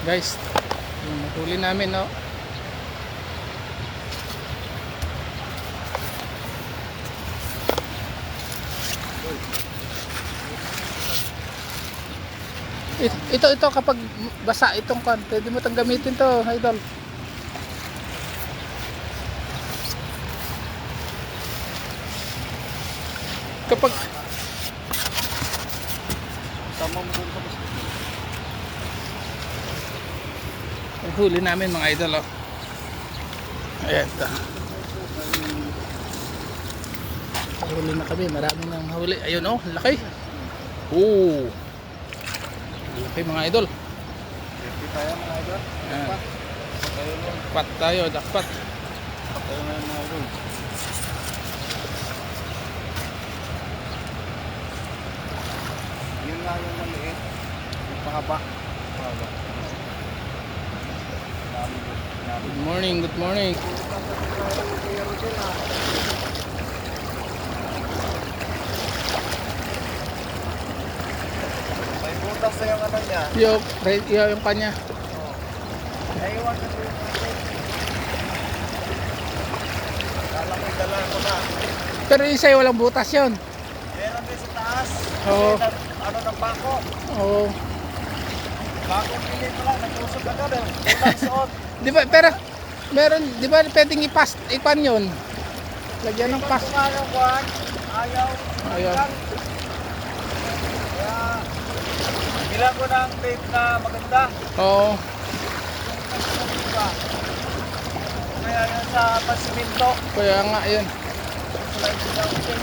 Guys, yung huli namin, no. Ito kapag basa itong kan, pwede mo tang gamitin to, idol. Kapag Tama mo doon sa basket. yung huli namin mga idol, oh. Ayan to. Huli na kami, marami nang huli. Ayun, oh, laki. Oh, laki mga idol. Happy tayo mga idol. Ayan. Tayo lang. Dakpat tayo, dakpat. Tayo na yung mga idol. Yun nga yung maliit. Yung pangaba. Pangaba. Good morning, good morning. May butas na yung ano niya. Yung kanya. Naiwan na yung natin. Kala ko dala ko na. Pero yung sa'yo walang butas yun. Meron din sa taas. Oo. Kasi ano ng bako. Oo. Bakong pili pa lang. Nag-usap agad eh. Ulang suot. Di ba, pero meron, di ba pwedeng ipan yun? Lagyan ng pas. Kung ayaw kuhan, ayaw. Ayaw. Kaya, bilang ko ng tape na maganda. Oo. Kaya yan sa pansiminto. Kaya nga yun. Wala yung sinausin.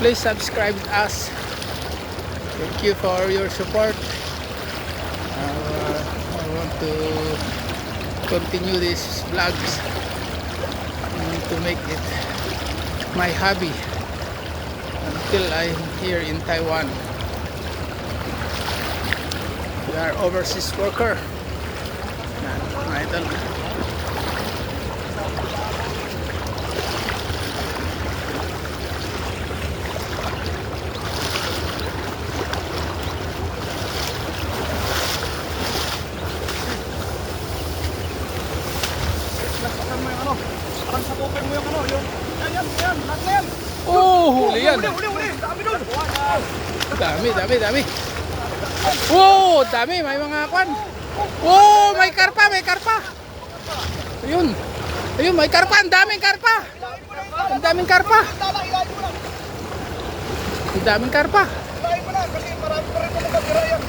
Please subscribe to us. Thank you for your support. I want to continue these vlogs. I need to make it my hobby until I'm here in Taiwan. We are overseas worker. Yan, mga idol. Laksakan mo yung ano. Pansakupin mo yung ano. Yung, yan. Lahat na yan. Oh, huli yan. Uli. Dami doon. Dami. Oh, dami, may mga kwan. Oh, may karpa. Ayun, may karpa, ang daming karpa. Ang daming karpa. Ilayin mo lang kasi marami pa rin mga yan.